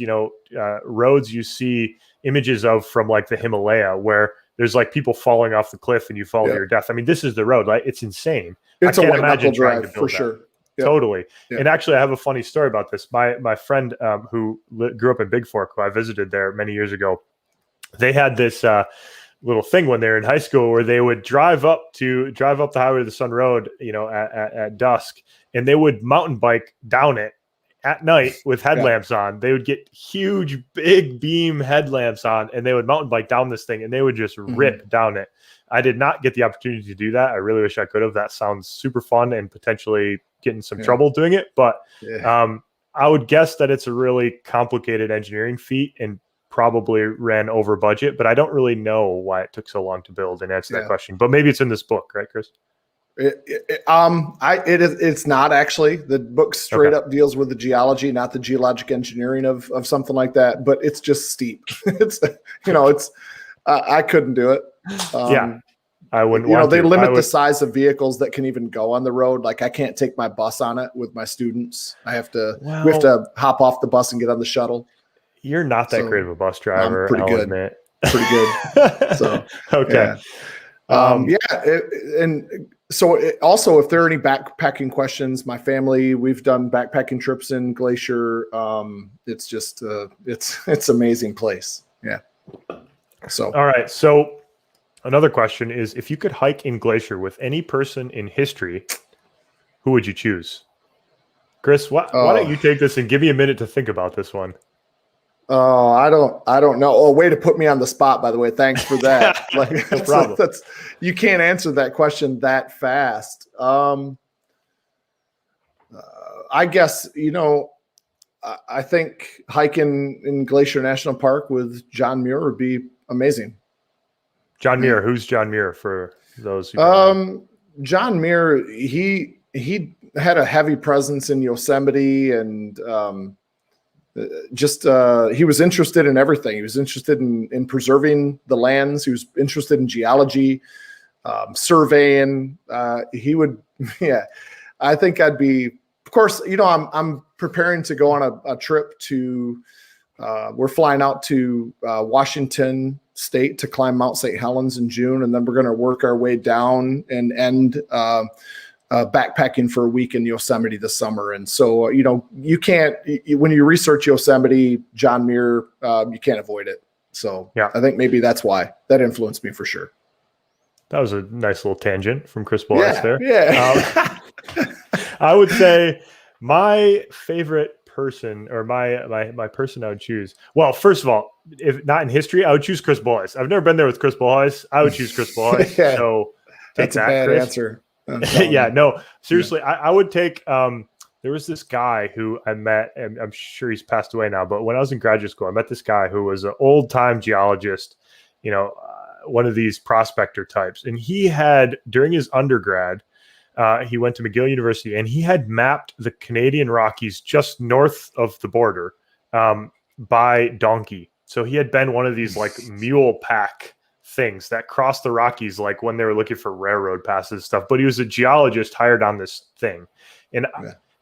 roads you see images of from like the Himalaya, where there's like people falling off the cliff and you fall to your death. I mean, this is the road, right? It's insane. It's I can't a imagine trying drive to build for sure. Yep. Totally. Yep. And actually, I have a funny story about this. My friend who grew up in Big Fork, who I visited there many years ago, they had this little thing when they were in high school where they would drive up the Highway to the Sun Road, at dusk, and they would mountain bike down it at night with headlamps on. They would get huge, big beam headlamps on, and they would mountain bike down this thing, and they would just rip down it. I did not get the opportunity to do that. I really wish I could have. That sounds super fun and potentially get in some trouble doing it. But I would guess that it's a really complicated engineering feat and probably ran over budget, but I don't really know why it took so long to build and answer that question. But maybe it's in this book, right, Chris? It's not actually. The book straight up deals with the geology, not the geologic engineering of something like that. But it's just steep. I couldn't do it. I wouldn't. They limit the size of vehicles that can even go on the road. Like I can't take my bus on it with my students. We have to hop off the bus and get on the shuttle. You're not that great of a bus driver. I'm pretty good. Pretty good. So okay. And so also, if there are any backpacking questions, my family, we've done backpacking trips in Glacier. It's just it's amazing place. Yeah. So all right. So another question is, if you could hike in Glacier with any person in history, who would you choose? Chris, why don't you take this and give me a minute to think about this one? Oh, I don't know. Oh, way to put me on the spot, by the way. Thanks for that. No problem. You can't answer that question that fast. I guess, I think hiking in Glacier National Park with John Muir would be amazing. John Muir, who's John Muir for those who don't know? John Muir, he had a heavy presence in Yosemite, and he was interested in everything. He was interested in preserving the lands. He was interested in geology, surveying. He would, I think I'd be, of course, I'm preparing to go on a trip to, we're flying out to Washington State to climb Mount St. Helens in June. And then we're going to work our way down and end backpacking for a week in Yosemite this summer. And so, you can't, when you research Yosemite, John Muir, you can't avoid it. So I think maybe that's why that influenced me for sure. That was a nice little tangent from Chris Bolhuis there. Yeah. I would say my favorite person, or my person I would choose. Well, first of all, if not in history, I would choose Chris Bolhuis. I've never been there with Chris Bolhuis. I would choose Chris Bolhuis. So that's a bad answer. Yeah, no, seriously, I would take, there was this guy who I met, and I'm sure he's passed away now, but when I was in graduate school, I met this guy who was an old time geologist, one of these prospector types. And he had, during his undergrad, he went to McGill University, and he had mapped the Canadian Rockies just north of the border by donkey. So he had been one of these like mule pack things that crossed the Rockies, like when they were looking for railroad passes and stuff. But he was a geologist hired on this thing, and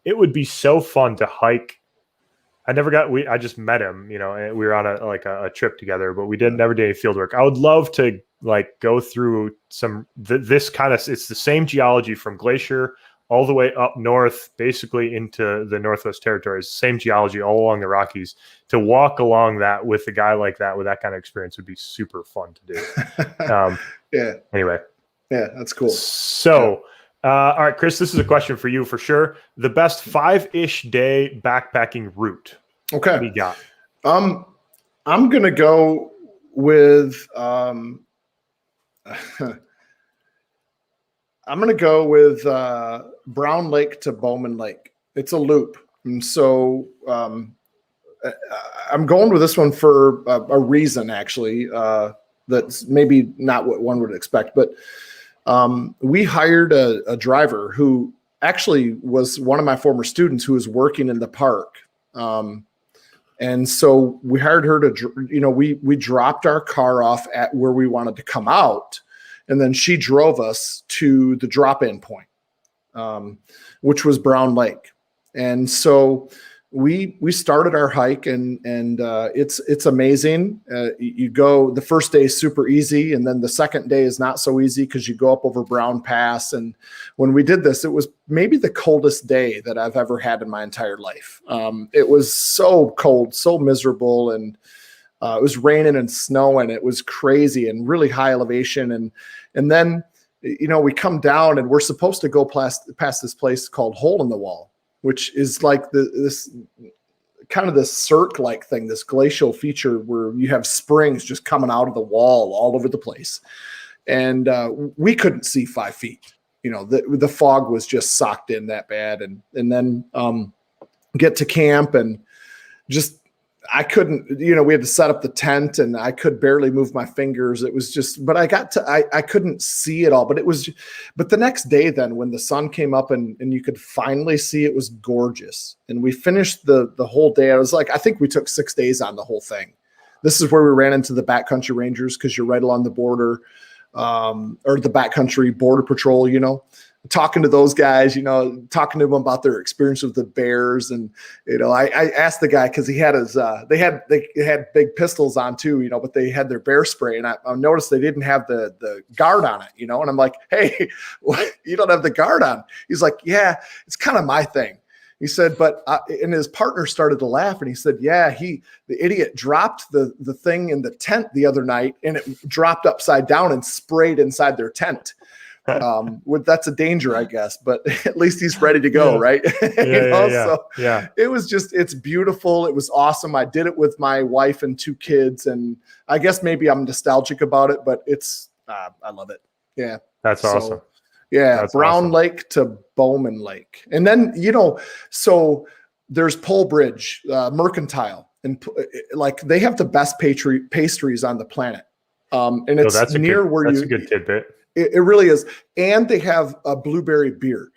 it would be so fun to hike. I just met him, and we were on a trip together, but we never did any field work. I would love to go through this kind of, it's the same geology from Glacier all the way up north, basically into the Northwest Territories, same geology all along the Rockies. To walk along that with a guy like that, with that kind of experience, would be super fun to do. Anyway. Yeah, that's cool. So, all right, Chris, this is a question for you for sure. The best 5-ish day backpacking route. Okay. What do you got? I'm going to go with, I'm going to go with Brown Lake to Bowman Lake. It's a loop. And so I'm going with this one for a reason, actually, that's maybe not what one would expect. But we hired a driver who actually was one of my former students who was working in the park. And so we hired her to, we dropped our car off at where we wanted to come out. And then she drove us to the drop-in point, which was Brown Lake. And so we started our hike, and it's amazing. You go, the first day is super easy, and then the second day is not so easy because you go up over Brown Pass. And when we did this, it was maybe the coldest day that I've ever had in my entire life. It was so cold, so miserable, and it was raining and snowing. It was crazy and really high elevation. And then, we come down, and we're supposed to go past this place called Hole in the Wall, which is like this kind of this cirque-like thing, this glacial feature where you have springs just coming out of the wall all over the place. And we couldn't see 5 feet. The fog was just socked in that bad. And then get to camp, and just, I couldn't, we had to set up the tent, and I could barely move my fingers. It was just, but I couldn't see it all, but the next day then, when the sun came up and you could finally see, it was gorgeous. And we finished the whole day. I was like, I think we took 6 days on the whole thing. This is where we ran into the Backcountry Rangers, because you're right along the border, or the Backcountry Border Patrol, talking to those guys, talking to them about their experience with the bears. And, I asked the guy, cause he had his, they had big pistols on too, but they had their bear spray. And I noticed they didn't have the guard on it, and I'm like, hey, you don't have the guard on. He's like, yeah, it's kind of my thing. He said, but, and his partner started to laugh, and he said, yeah, the idiot dropped the thing in the tent the other night, and it dropped upside down and sprayed inside their tent. That's a danger, I guess, but at least he's ready to go. Right. So it was it's beautiful. It was awesome. I did it with my wife and 2 kids, and I guess maybe I'm nostalgic about it, but I love it. Yeah. That's awesome. Yeah. That's Brown awesome. Lake to Bowman Lake. And then, so there's Pole Bridge, Mercantile, and like they have the best pastries on the planet. And it's that's near where that's a good tidbit. It really is. And they have a blueberry beer.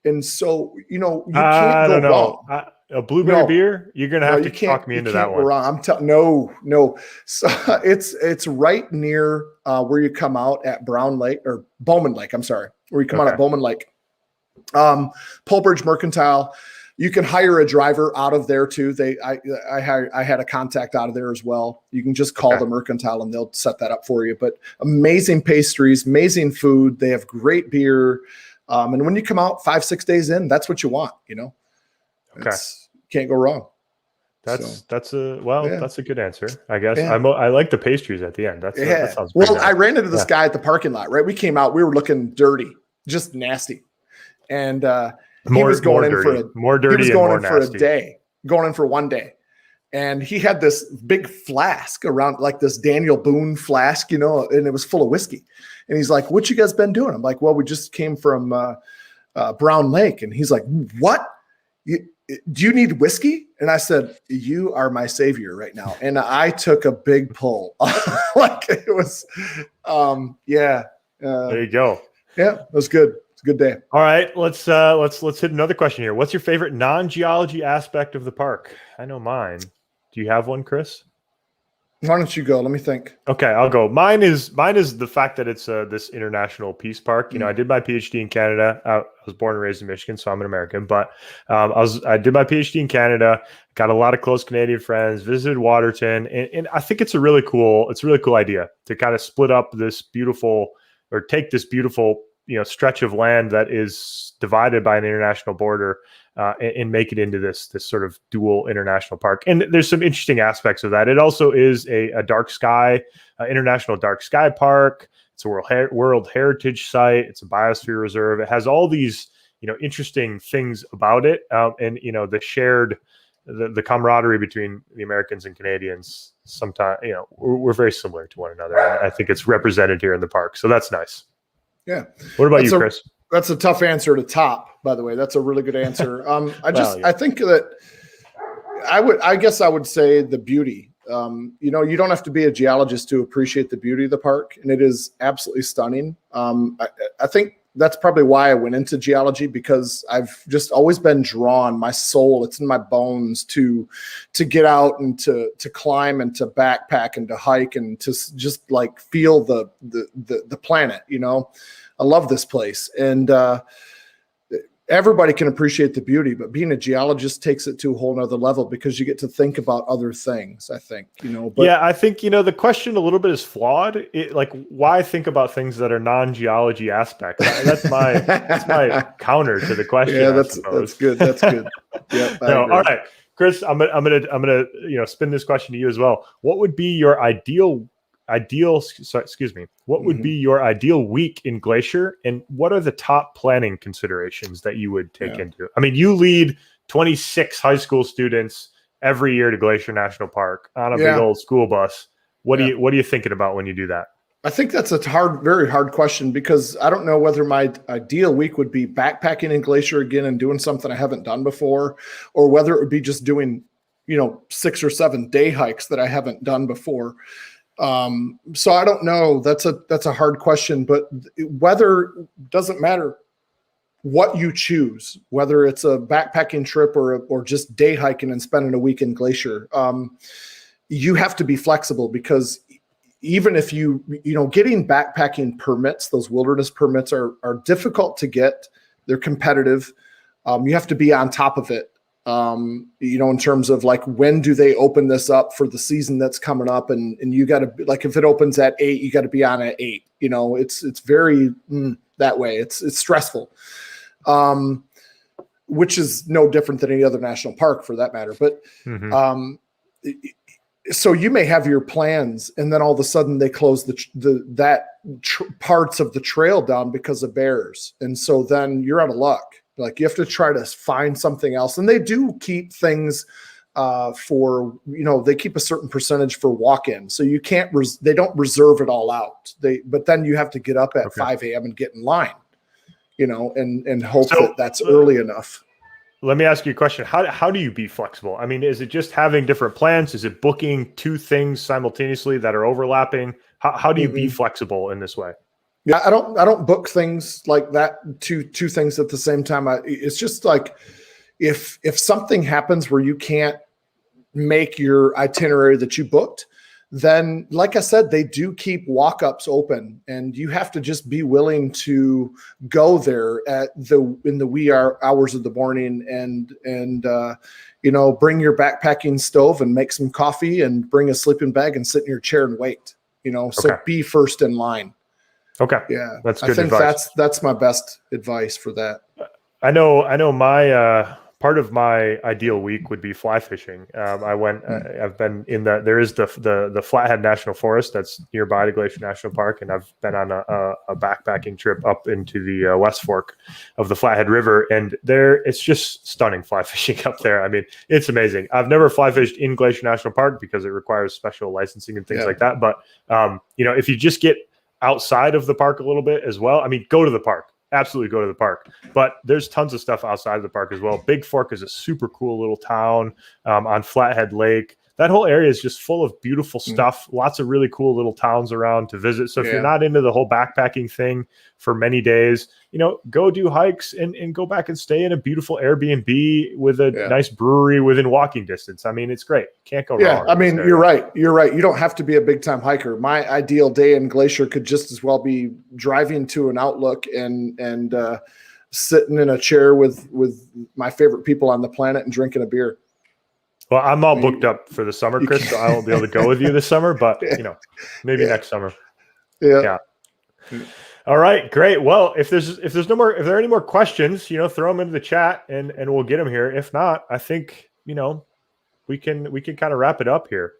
And so, you can't go wrong. A blueberry beer? You're going to have to talk me into that one. Wrong. No. So it's right near where you come out at Brown Lake, or Bowman Lake. I'm sorry. Where you come out at Bowman Lake. Pole Bridge Mercantile. You can hire a driver out of there too. I had a contact out of there as well. You can just call the Mercantile, and they'll set that up for you. But amazing pastries, amazing food. They have great beer. And when you come out 5-6 days in, that's what you want, Can't go wrong. That's a good answer, I guess. Yeah. I like the pastries at the end. That sounds well. Nice. I ran into this guy at the parking lot. Right, we came out. We were looking dirty, just nasty, and he was going in for a day, going in for 1 day. And he had this big flask around, like this Daniel Boone flask, and it was full of whiskey. And he's like, "What you guys been doing?" I'm like, "Well, we just came from Brown Lake." And he's like, "What? Do you need whiskey?" And I said, "You are my savior right now." And I took a big pull. Like it was, there you go. Yeah, it was good. Good day. All right, let's hit another question here. What's your favorite non-geology aspect of the park? I know mine. Do you have one, Chris? Why don't you go? Let me think. Okay, I'll go. Mine is the fact that it's this international peace park. I did my PhD in Canada. I was born and raised in Michigan, so I'm an American. But I did my PhD in Canada. Got a lot of close Canadian friends. Visited Waterton, and I think it's a really cool idea to kind of split up this beautiful, or take this beautiful stretch of land that is divided by an international border, and make it into this sort of dual international park. And there's some interesting aspects of that. It also is a dark sky, international dark sky park. It's a World Heritage Site. It's a biosphere reserve. It has all these, interesting things about it. And, the shared, the camaraderie between the Americans and Canadians, sometimes, we're very similar to one another. And I think it's represented here in the park. So that's nice. Yeah. What about you, Chris? That's a tough answer to top, by the way. That's a really good answer. I think that I guess I would say the beauty. You don't have to be a geologist to appreciate the beauty of the park, and it is absolutely stunning. I think that's probably why I went into geology, because I've just always been drawn, my soul, it's in my bones to get out and to climb and to backpack and to hike and to just like feel the planet. I love this place, and everybody can appreciate the beauty, but being a geologist takes it to a whole nother level because you get to think about other things, I think, But yeah, I think, the question a little bit is flawed. Why think about things that are non-geology aspects? That's my counter to the question. Yeah, that's good. That's good. Yeah. No, all right, Chris, I'm gonna spin this question to you as well. What would be your what would be your ideal week in Glacier, and what are the top planning considerations that you would take into? I mean, you lead 26 high school students every year to Glacier National Park on a big old school bus. What are you thinking about when you do that? I think that's a very hard question, because I don't know whether my ideal week would be backpacking in Glacier again and doing something I haven't done before, or whether it would be just doing 6 or 7 day hikes that I haven't done before. So I don't know. That's a hard question, but weather doesn't matter what you choose, whether it's a backpacking trip or just day hiking and spending a week in Glacier. You have to be flexible, because even if getting backpacking permits, those wilderness permits are difficult to get. They're competitive. You have to be on top of it. In terms of like, when do they open this up for the season that's coming up, and you got to, like, if it opens at 8, you got to be on at 8. It's very that way. It's stressful, which is no different than any other national park for that matter. But so you may have your plans, and then all of a sudden they close parts of the trail down because of bears, and so then you're out of luck. Like, you have to try to find something else. And they do keep things they keep a certain percentage for walk-in. So you can't, they don't reserve it all out. But then you have to get up at 5 a.m. and get in line, and hope that's early enough. Let me ask you a question. How do you be flexible? I mean, is it just having different plans? Is it booking 2 things simultaneously that are overlapping? How do you be flexible in this way? Yeah, I don't book things like that, two things at the same time. It's just like, if something happens where you can't make your itinerary that you booked, then, like I said, they do keep walk-ups open, and you have to just be willing to go there in the wee hours of the morning and bring your backpacking stove and make some coffee and bring a sleeping bag and sit in your chair and wait. So be first in line. Okay. Yeah, that's good advice. I think that's my best advice for that. I know my part of my ideal week would be fly fishing. I've been in there is the Flathead National Forest that's nearby to Glacier National Park, and I've been on a backpacking trip up into the West Fork of the Flathead River, and it's just stunning fly fishing up there. I mean, it's amazing. I've never fly fished in Glacier National Park because it requires special licensing and things like that. But if you just get outside of the park a little bit as well, I mean, go to the park. Absolutely go to the park. But there's tons of stuff outside of the park as well. Big Fork is a super cool little town on Flathead Lake. That whole area is just full of beautiful stuff. Lots of really cool little towns around to visit. So if you're not into the whole backpacking thing for many days, go do hikes and go back and stay in a beautiful Airbnb with a nice brewery within walking distance. I mean, it's great. Can't go wrong. Yeah, I mean, you're right. You're right. You don't have to be a big time hiker. My ideal day in Glacier could just as well be driving to an Outlook and sitting in a chair with my favorite people on the planet and drinking a beer. Well, I'm all booked up for the summer, Chris, so I won't be able to go with you this summer, but maybe next summer. Yeah. All right, great. Well, if there are any more questions, throw them into the chat and we'll get them here. If not, I think, we can kind of wrap it up here.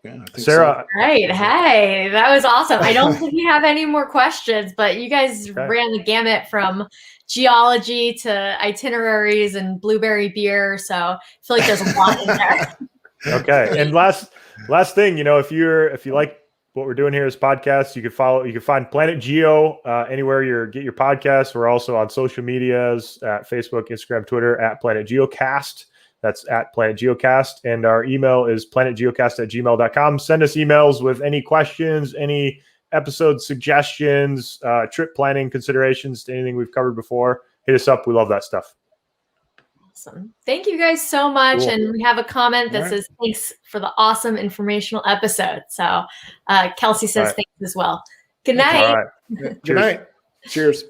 Yeah, Sarah. So. Right. Hey, that was awesome. I don't think we have any more questions, but you guys ran the gamut from geology to itineraries and blueberry beer. So I feel like there's a lot in there. Okay. And last thing, if you like what we're doing here is podcasts. You can find PlanetGeo anywhere you get your podcasts. We're also on social medias at Facebook, Instagram, Twitter at PlanetGeocast. That's at PlanetGeocast. And our email is planetgeocast@gmail.com. Send us emails with any questions, any episode suggestions, trip planning considerations to anything we've covered before. Hit us up. We love that stuff. Awesome. Thank you guys so much. Cool. And we have a comment that says, thanks for the awesome informational episode. So Kelsey says thanks as well. Good night. All right. Good night. Cheers.